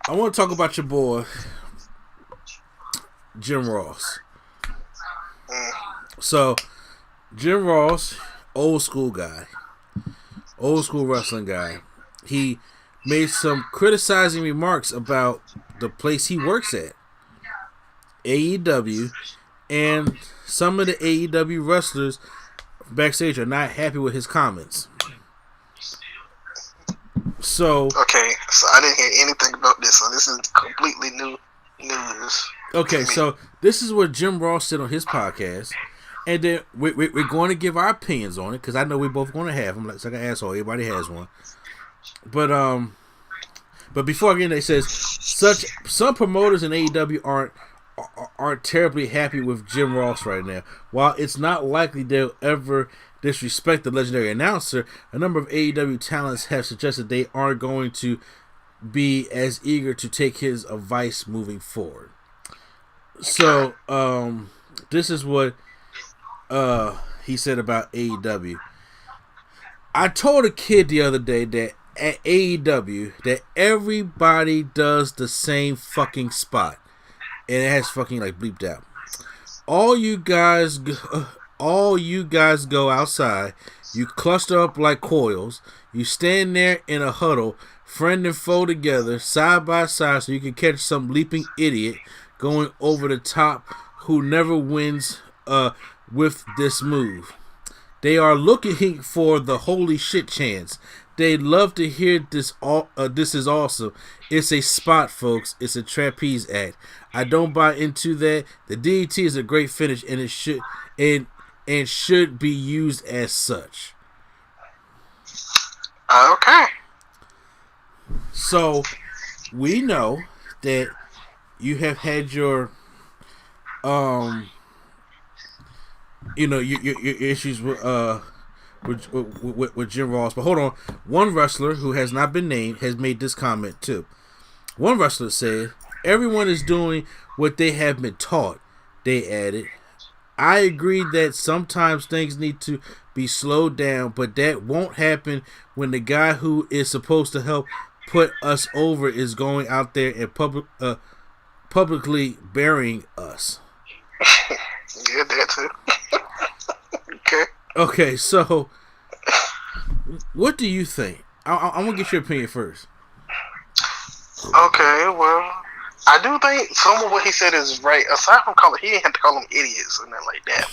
I want to talk about your boy Jim Ross. So Jim Ross, old school guy, old school wrestling guy. He made some criticizing remarks about the place he works at, AEW, and some of the AEW wrestlers backstage are not happy with his comments. So okay, so I didn't hear anything about this, so this is completely new news. Okay, so this is what Jim Ross said on his podcast, and then we're going to give our opinions on it because I know we're both going to have them. Like an asshole, everybody has one. But before I get into it, it says some promoters in AEW aren't terribly happy with Jim Ross right now. While it's not likely they'll ever disrespect the legendary announcer, a number of AEW talents have suggested they aren't going to be as eager to take his advice moving forward. So, this is what he said about AEW. I told a kid the other day that at AEW that everybody does the same fucking spot, and it has fucking like bleeped out. All you guys go outside. You cluster up like coils. You stand there in a huddle, friend and foe together, side by side, so you can catch some leaping idiot going over the top who never wins with this move. They are looking for the holy shit chance. They'd love to hear this. This is awesome. It's a spot, folks. It's a trapeze act. I don't buy into that. The DDT is a great finish, and it should be used as such. Okay. So we know that you have had your your issues with Jim Ross. But hold on, one wrestler who has not been named has made this comment too. One wrestler said, "Everyone is doing what they have been taught." They added, "I agree that sometimes things need to be slowed down, but that won't happen when the guy who is supposed to help put us over is going out there and publicly burying us." Yeah, that too. Okay. Okay, so what do you think? I'm gonna get your opinion first. Okay, well, I do think some of what he said is right. Aside from calling, he didn't have to call them idiots or nothing like that.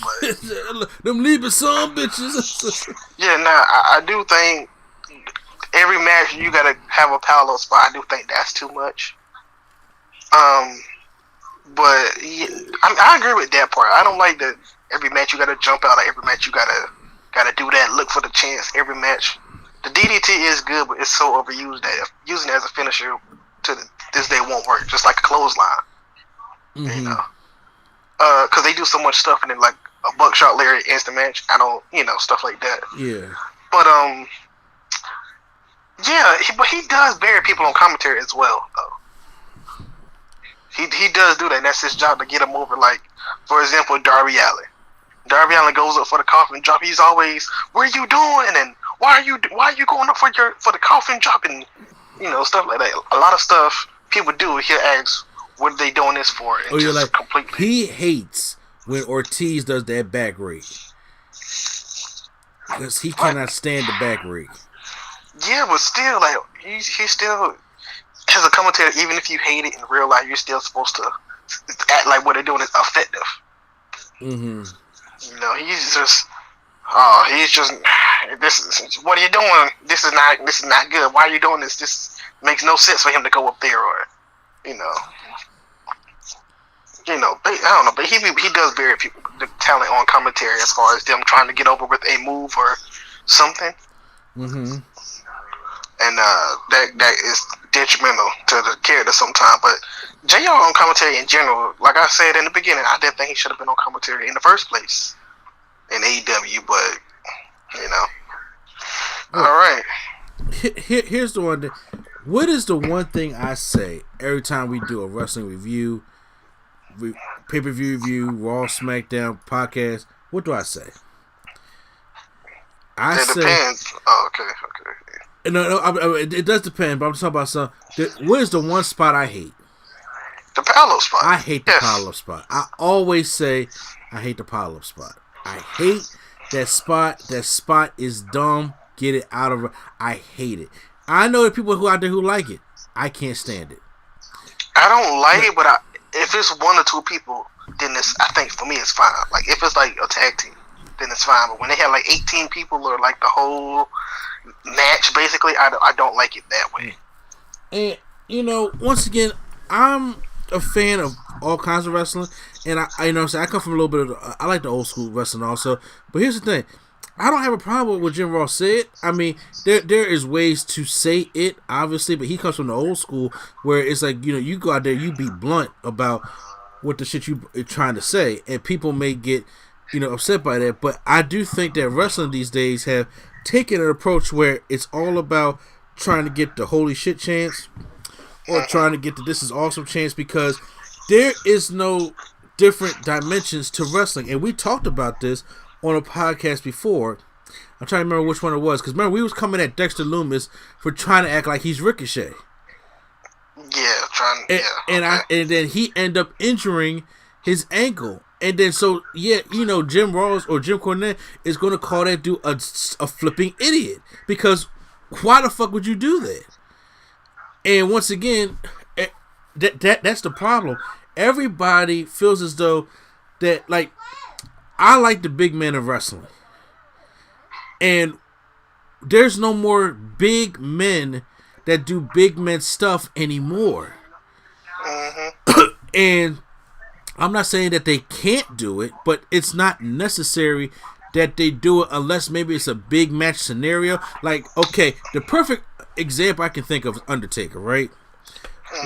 But them leaving some bitches. yeah, I do think every match you gotta have a parallel spot. I do think that's too much. But yeah, I agree with that part. I don't like that every match you gotta jump out. Every match you gotta do that. Look for the chance. Every match, the DDT is good, but it's so overused that using it as a finisher to this day won't work. Just like a clothesline, you know, because they do so much stuff and then like a buckshot lariat instant match. I don't, stuff like that. Yeah. But yeah, but he does bury people on commentary as well, though. He does do that, and that's his job to get them over. Like, for example, Darby Allin. Darby Allin goes up for the coffin drop. He's always, "What are you doing?" And then, why are you going up for the coffin drop? And stuff like that. A lot of stuff people do. He'll ask, "What are they doing this for?" And you're like, completely. He hates when Ortiz does that back rake because he cannot stand the back rake. Yeah, but still, like he still. As a commentator, even if you hate it in real life, you're still supposed to act like what they're doing is effective. Mm-hmm. He's just, this is, what are you doing? This is not good. Why are you doing this? This makes no sense for him to go up there, or, but I don't know, but he does bury people, the talent on commentary as far as them trying to get over with a move or something. Mm-hmm. And that is detrimental to the character sometimes. But JR on commentary in general, like I said in the beginning, I didn't think he should have been on commentary in the first place in AEW, but all right. Here's the one. What is the one thing I say every time we do a wrestling review, pay-per-view review, Raw, SmackDown, podcast? What do I say? It depends. Oh, okay. It does depend, but I'm talking about something. What is the one spot I hate? The Paolo spot. I hate the Paolo spot. I always say I hate the Paolo spot. I hate that spot. That spot is dumb. Get it out of. I hate it. I know there are people out there who like it. I can't stand it. I don't like it, but if it's one or two people, then I think for me it's fine. Like if it's like a tag team, then it's fine. But when they have like 18 people or like the whole match, basically, I don't like it that way. And once again, I'm a fan of all kinds of wrestling, and I come from a little bit of I like the old school wrestling also. But here's the thing. I don't have a problem with what Jim Ross said. I mean, there is ways to say it, obviously, but he comes from the old school where it's like, you go out there, you be blunt about what the shit you're trying to say, and people may get, upset by that. But I do think that wrestling these days have taken an approach where it's all about trying to get the holy shit chance or trying to get the this is awesome chance, because there is no different dimensions to wrestling. And we talked about this on a podcast before. I'm trying to remember which one it was, because remember we was coming at Dexter Lumis for trying to act like he's Ricochet. Yeah, and then he ended up injuring his ankle, and then Jim Ross or Jim Cornette is going to call that dude a flipping idiot, because why the fuck would you do that? And once again, that's the problem. Everybody feels as though that, like, I like the big men of wrestling. And there's no more big men that do big men stuff anymore. And I'm not saying that they can't do it, but it's not necessary that they do it unless maybe it's a big match scenario. Like, okay, the perfect example I can think of is Undertaker, right?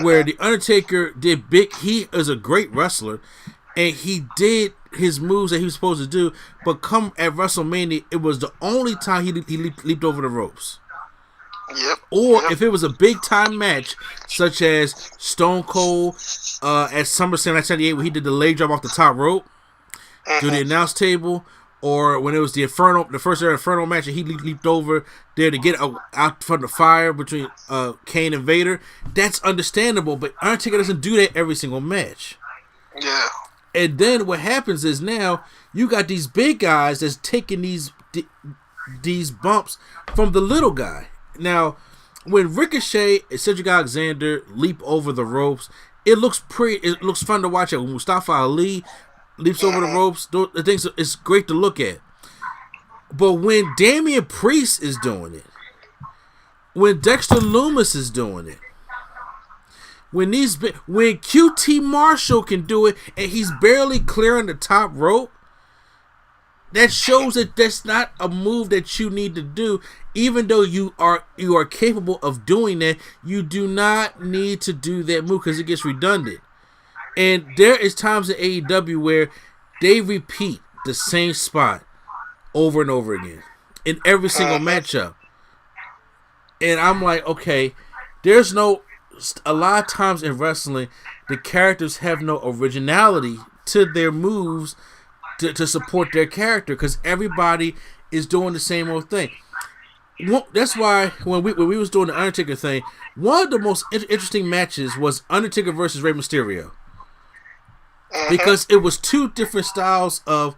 Where the Undertaker did he is a great wrestler, and he did his moves that he was supposed to do, but come at WrestleMania, it was the only time he leaped over the ropes. If it was a big time match, such as Stone Cold at SummerSlam 1998, where he did the leg drop off the top rope to the announce table, or when it was the first Inferno match, and he leaped over there to get out from the fire between Kane and Vader. That's understandable, but Undertaker doesn't do that every single match. Yeah. And then what happens is now you got these big guys that's taking these bumps from the little guy. Now, when Ricochet and Cedric Alexander leap over the ropes, it looks fun to watch. When Mustafa Ali leaps over the ropes, the things it's great to look at. But when Damian Priest is doing it, when Dexter Lumis is doing it, when QT Marshall can do it and he's barely clearing the top rope, that shows that that's not a move that you need to do. Even though you are capable of doing that, you do not need to do that move because it gets redundant. And there is times in AEW where they repeat the same spot over and over again in every single matchup. And I'm like, okay, a lot of times in wrestling, the characters have no originality to their moves to support their character, because everybody is doing the same old thing. That's why when we was doing the Undertaker thing, one of the most interesting matches was Undertaker versus Rey Mysterio, because it was two different styles of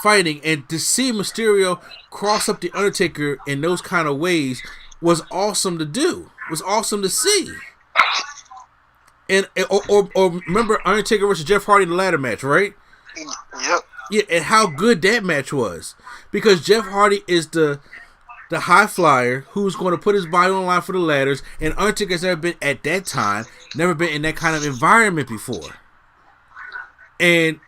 fighting, and to see Mysterio cross up the Undertaker in those kind of ways was awesome to do. Was awesome to see. And or remember Undertaker versus Jeff Hardy in the ladder match, right? Yep. Yeah, and how good that match was, because Jeff Hardy is the high flyer who's going to put his body on the line for the ladders, and Undertaker's never been in that kind of environment before, and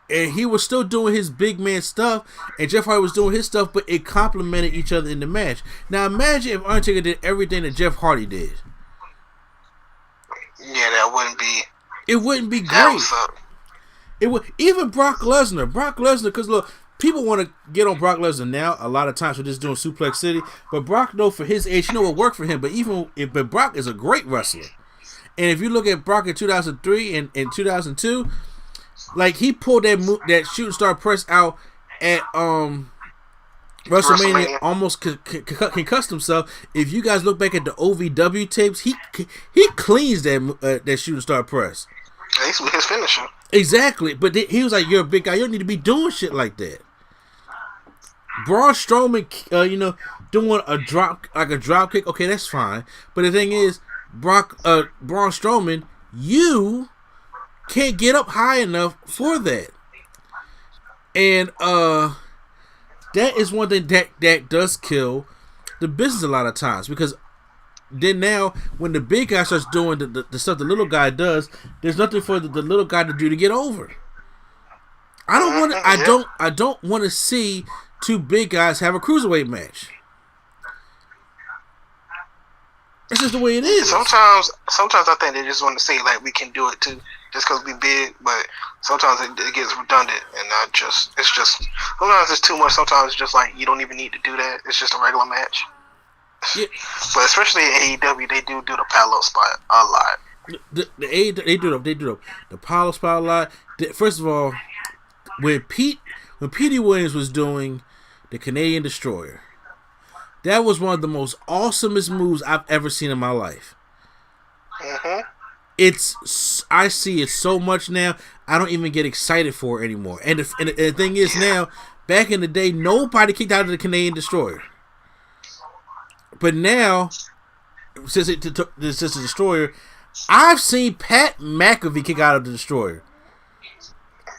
he was still doing his big man stuff, and Jeff Hardy was doing his stuff, but it complemented each other in the match. Now imagine if Undertaker did everything that Jeff Hardy did. Yeah, that wouldn't be. It wouldn't be great. It would, even Brock Lesnar, because look, people want to get on Brock Lesnar now. A lot of times for just doing Suplex City, but Brock, though, for his age, what worked for him. But Brock is a great wrestler, and if you look at Brock in 2003 and in 2002, like he pulled that shooting star press out at WrestleMania almost concussed himself. If you guys look back at the OVW tapes, he cleans that shooting star press. That's his finisher. Exactly, but he was like, "You're a big guy. You don't need to be doing shit like that." Braun Strowman, doing a drop kick. Okay, that's fine. But the thing is, Braun Strowman, you can't get up high enough for that. And that is one thing that does kill the business a lot of times, because then now when the big guy starts doing the stuff the little guy does, there's nothing for the little guy to do to get over. I don't want to see two big guys have a cruiserweight match. That's just the way it is. Sometimes I think they just want to say like we can do it too, just because we big. But sometimes it gets redundant, and it's just sometimes it's too much. Sometimes it's just like you don't even need to do that. It's just a regular match. Yeah. But especially in AEW, they do the parallel spot a lot. They do the parallel spot a lot. First of all, when Petey Williams was doing the Canadian Destroyer, that was one of the most awesomest moves I've ever seen in my life. Mm-hmm. I see it so much now, I don't even get excited for it anymore. And the thing is now, back in the day, nobody kicked out of the Canadian Destroyer. But now, since the Destroyer, I've seen Pat McAfee kick out of the Destroyer.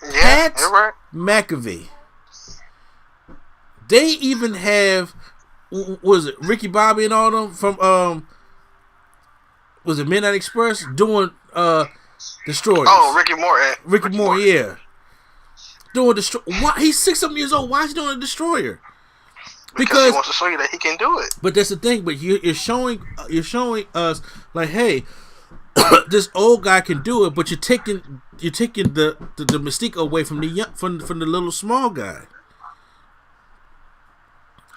Yeah, you're right. McAfee. They even have, was it Ricky Bobby and all them from was it Midnight Express doing Destroyers? Oh, Ricky Moore, yeah. Doing Destroyer. Why he's 6-something years old? Why is he doing a Destroyer? Because he wants to show you that he can do it. But that's the thing. But you're showing us like, hey, this old guy can do it. But you're taking the mystique away from the little small guy.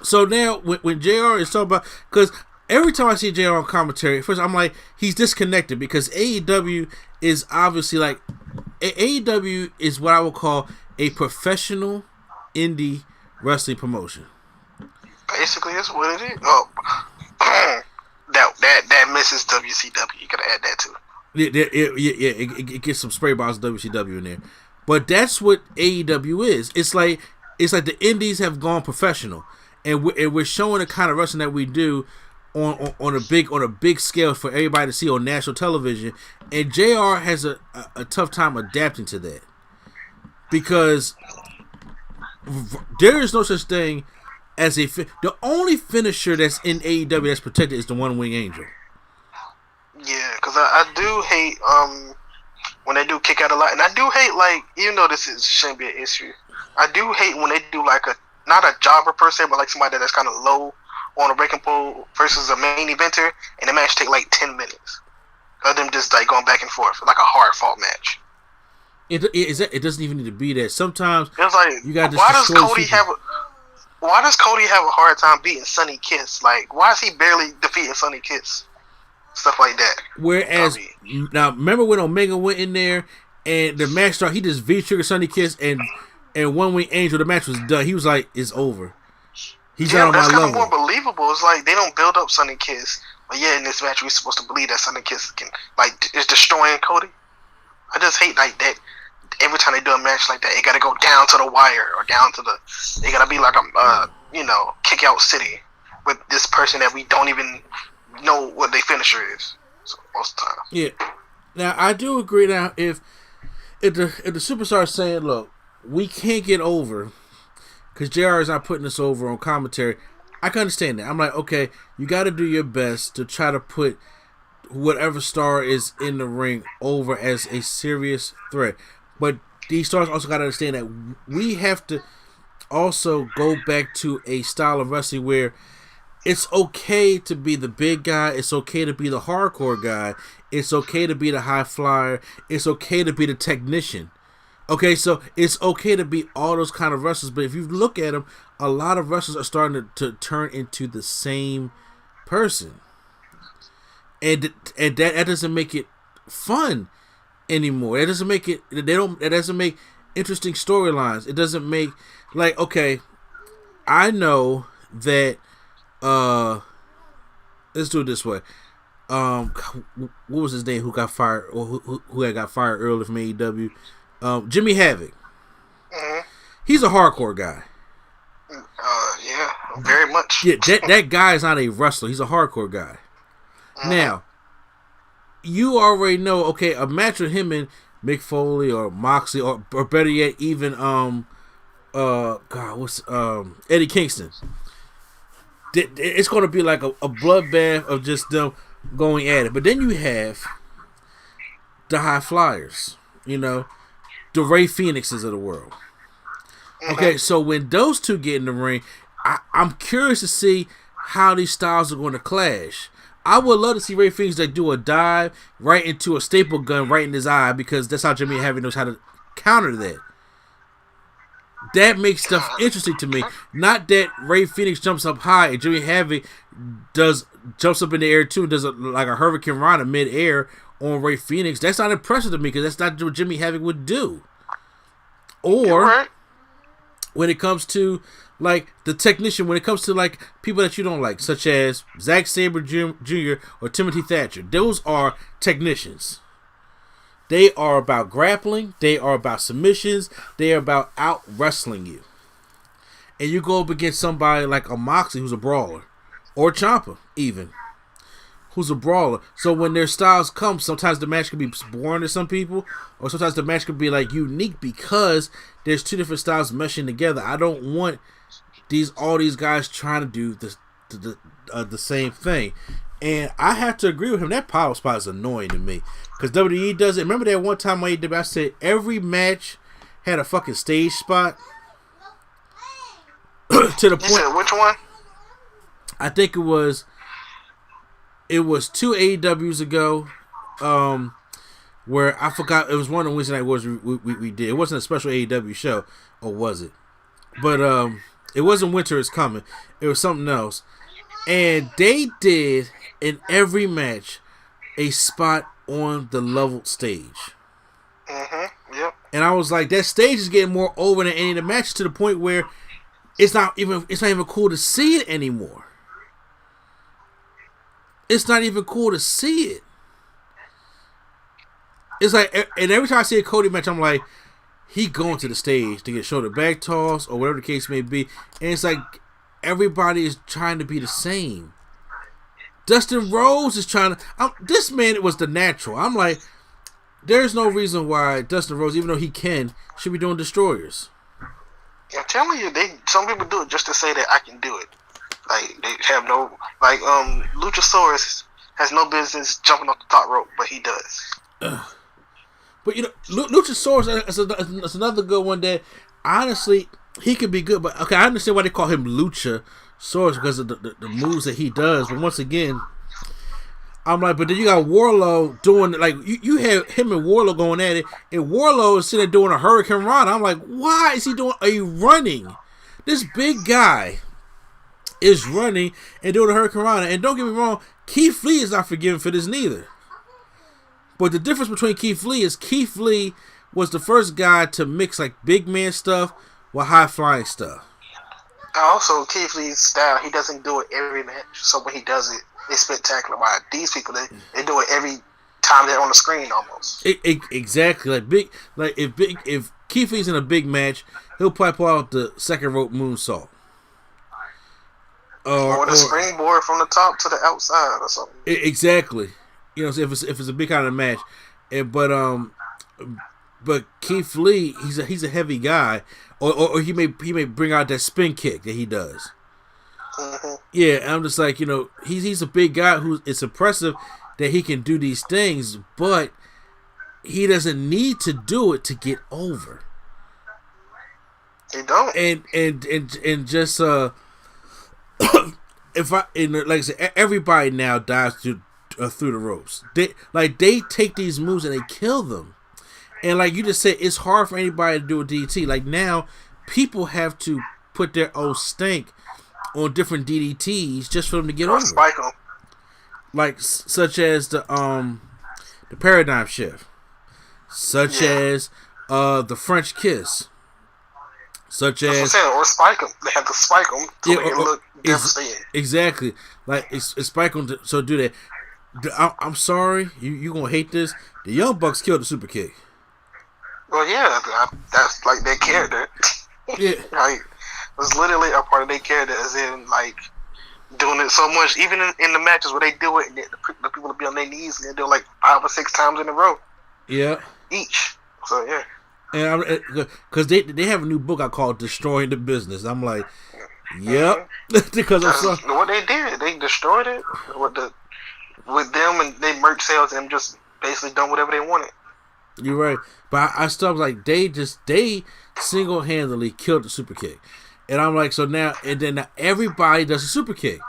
So now when JR is talking about, because every time I see JR on commentary, first I'm like, he's disconnected, because AEW is obviously like, AEW is what I would call a professional indie wrestling promotion. Basically, that's what it is. Oh, that misses WCW. You gotta add that too. It gets some spray bottles of WCW in there, but that's what AEW is. It's like the indies have gone professional, and we're showing the kind of wrestling that we do on a big scale for everybody to see on national television. And JR has a tough time adapting to that, because there is no such thing as the only finisher that's in AEW that's protected is the One Wing Angel. Yeah, because I do hate when they do kick out a lot, and I do hate, like, even though shouldn't be an issue, I do hate when they do like not a jobber per se, but like somebody that's kind of low on a breaking pole versus a main eventer, and the match take like 10 minutes of them just like going back and forth like a hard fought match. It doesn't even need to be that. Sometimes it's like, you got why does Cody have a hard time beating Sonny Kiss? Like, why is he barely defeating Sonny Kiss? Stuff like that. Whereas, now remember when Omega went in there and the match started, he just V-triggered Sonny Kiss and One Wing Angel, the match was done. He was like, it's over. He's not on my level. That's kind of more believable. It's like they don't build up Sonny Kiss, but yeah, in this match we're supposed to believe that Sonny Kiss is destroying Cody. I just hate like that. Every time they do a match like that, it got to go down to the wire or down to they got to be like a kick out city with this person that we don't even know what their finisher is. So most of the time. Yeah. Now I do agree. Now if the superstar is saying, look, we can't get over because JR is not putting us over on commentary, I can understand that. I'm like, okay, you got to do your best to try to put whatever star is in the ring over as a serious threat. But these stars also got to understand that we have to also go back to a style of wrestling where it's okay to be the big guy. It's okay to be the hardcore guy. It's okay to be the high flyer. It's okay to be the technician. Okay, so it's okay to be all those kind of wrestlers. But if you look at them, a lot of wrestlers are starting to turn into the same person. And that doesn't make it fun anymore. That doesn't make interesting storylines. It doesn't make, like, okay, I know that let's do it this way. What was his name? Who got fired? Or who had got fired early from AEW? Jimmy Havoc. Mm-hmm. He's a hardcore guy. Yeah, very much. Yeah, that guy is not a wrestler. He's a hardcore guy. Mm-hmm. Now, you already know. Okay, a match with him and Mick Foley or Moxley or better yet, even Eddie Kingston. It's going to be like a bloodbath of just them going at it. But then you have the high flyers, the Ray Phoenixes of the world. Okay, so when those two get in the ring, I'm curious to see how these styles are going to clash. I would love to see Ray Phoenix do a dive right into a staple gun right in his eye, because that's how Jimmy Havoc knows how to counter that. That makes stuff interesting to me. Not that Ray Phoenix jumps up high and Jimmy Havoc jumps up in the air too, does like a Hurricane Rana mid-air on Ray Phoenix. That's not impressive to me, because that's not what Jimmy Havoc would do. Or when it comes to like the technician, when it comes to like people that you don't like, such as Zack Sabre Jr. or Timothy Thatcher, those are technicians. They are about grappling. They are about submissions. They are about out wrestling you. And you go up against somebody like a Moxley, who's a brawler, or Ciampa even, who's a brawler. So when their styles come, sometimes the match can be boring to some people, or sometimes the match can be like unique because there's two different styles meshing together. I don't want all these guys trying to do the same thing. And I have to agree with him. That power spot is annoying to me, because WWE does it. Remember that one time on AEW, I said every match had a fucking stage spot to the point. You said which one? I think it was two AEWs ago, where I forgot, it was one of the Wednesday night wars we did. It wasn't a special AEW show, or was it? But it wasn't Winter Is Coming. It was something else, and they did in every match a spot on the leveled stage. Mm-hmm. Yep. And I was like, that stage is getting more over than any of the matches, to the point where it's not even cool to see it anymore. It's not even cool to see it. It's like, and every time I see a Cody match, I'm like, he going to the stage to get shoulder back toss or whatever the case may be. And it's like everybody is trying to be the same. Dustin Rhodes is trying to. This man was the natural. I'm like, there's no reason why Dustin Rhodes, even though he should be doing destroyers. I'm telling you, some people do it just to say that I can do it. Like, they have no, like, Luchasaurus has no business jumping off the top rope, but he does. But Luchasaurus is another good one that, honestly, he could be good. But okay, I understand why they call him Luchasaurus, because of the moves that he does. But once again, I'm like, but then you got Warlow doing, like, you have him and Warlow going at it, and Warlow is sitting there doing a Hurricane Rana. I'm like, why is he running? This big guy is running and doing a Hurricane Rana. And don't get me wrong, Keith Lee is not forgiven for this neither. But the difference between Keith Lee was the first guy to mix like big man stuff with high flying stuff. Also, Keith Lee's style, he doesn't do it every match. So when he does it, it's spectacular. While these people, they do it every time they're on the screen almost. Exactly. If Keith Lee's in a big match, he'll probably pull out the second rope moonsault. Or the springboard from the top to the outside or something. Exactly. If it's a big kind of match, but Keith Lee, he's a heavy guy, or he may bring out that spin kick that he does. Mm-hmm. Yeah, and I'm just like, he's a big guy it's impressive that he can do these things, but he doesn't need to do it to get over. He don't. And just like I said, everybody now dives through the ropes. They take these moves and they kill them. And like you just said, it's hard for anybody to do a DDT. Like now, people have to put their own stink on different DDTs just for them to get over. Spike them. Like such as the paradigm shift, such as the French kiss, Such That's what I'm as, saying, or spike them. They have to spike them to make it look devastating. Exactly. Like, it's spike them so do that. I'm sorry, you gonna hate this. The Young Bucks killed the super kick. Well, yeah, that's like their character. Yeah. Like, it was literally a part of their character, as in, like, doing it so much, even in the matches where they do it, and the people will be on their knees, and they do it like 5 or 6 times in a row. Yeah. Each. So, yeah. And because they have a new book I call Destroying the Business. I'm like, yep. Because that's what they did. They destroyed it with them and they merch sales and just basically done whatever they wanted. You're right. But I still was like, they single-handedly killed the super kick. And I'm like, so now, and then now everybody does a super kick.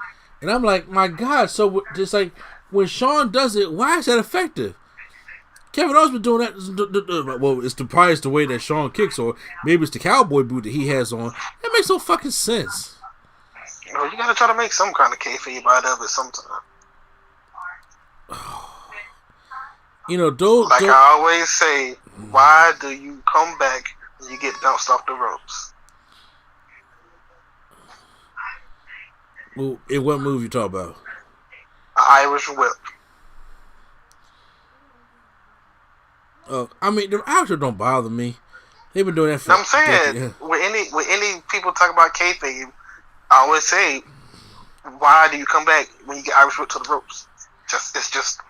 And I'm like, my God. So just like, when Sean does it, why is that effective? Kevin Owens been doing that. Well, it's probably the way that Sean kicks, or maybe it's the cowboy boot that he has on. That makes no fucking sense. You know, you gotta try to make some kind of kayfabe out of it sometime. You know, I always say, why do you come back when you get bounced off the ropes? Well, in what move you talk about? Irish whip. I mean, the Irish don't bother me. They've been doing that for. I'm saying, when any people talk about kayfabe, I always say, why do you come back when you get Irish whipped to the ropes? That's just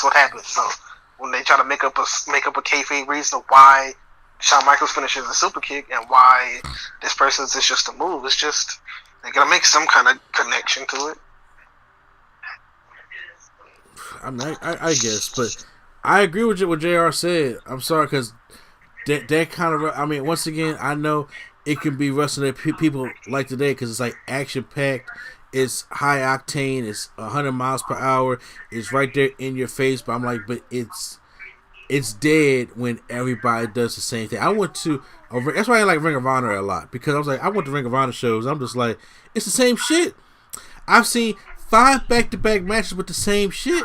what happens. So when they try to make up a kayfabe reason of why Shawn Michaels finishes a super kick and why this person's is just a move, it's just they gotta make some kind of connection to it. I mean, I guess, but I agree with what JR said. I'm sorry, because that kind of, I mean, once again, I know it can be wrestling that people like today because it's like action packed, it's high octane, it's 100 miles per hour, it's right there in your face. But I'm like, but it's dead when everybody does the same thing. I went to that's why I like Ring of Honor a lot, because I was like, I went to Ring of Honor shows. I'm just like, it's the same shit. I've seen 5 back-to-back matches with the same shit.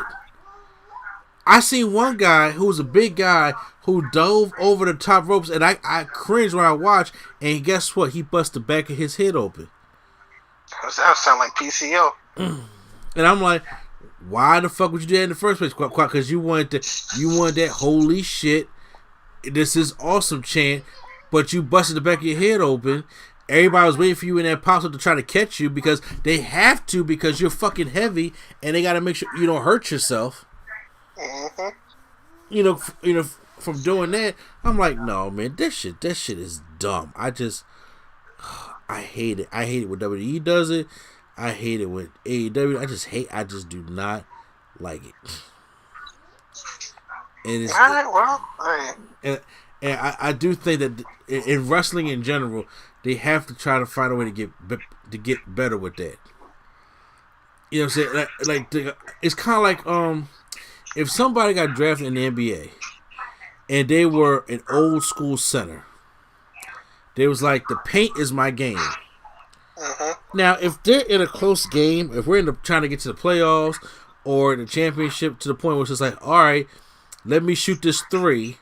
I seen one guy who was a big guy who dove over the top ropes, and I cringed when I watched, and guess what? He busted the back of his head open. That sound like PCO. And I'm like, why the fuck would you do that in the first place? Because you wanted that holy shit, this is awesome chant, but you busted the back of your head open. Everybody was waiting for you in that pop to try to catch you because they have to, because you're fucking heavy, and they got to make sure you don't hurt yourself. Mm-hmm. You know, from doing that, I'm like, no, man, that shit is dumb. I hate it. I hate it when WWE does it. I hate it with AEW. I just do not like it. And it's, and I do think that in wrestling in general, they have to try to find a way to get better with that. You know what I'm saying? It's kind of like if somebody got drafted in the NBA and they were an old school center, they was like, the paint is my game. Now, if they're in a close game, if we're trying to get to the playoffs or the championship, to the point where it's just like, all right, let me shoot this 3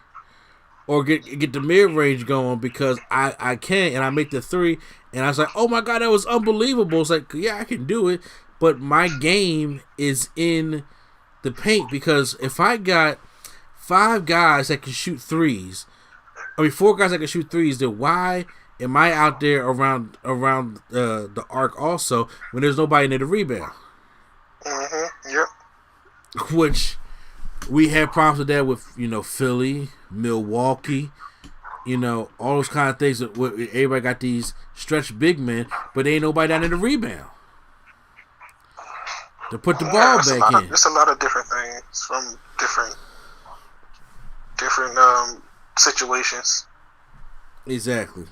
or get the mid range going because I can, and I make the 3, and I was like, oh my God, that was unbelievable. It's like, yeah, I can do it, but my game is in the paint, because if I got 5 guys that can shoot 3s, 4 guys that can shoot 3s, then why am I out there around the arc also when there's nobody near the rebound? Yep. Which we had problems with that with, Philly, Milwaukee, all those kind of things. That everybody got these stretch big men, but there ain't nobody down in the rebound to put the ball back in. There's a lot of different things from different situations. Exactly.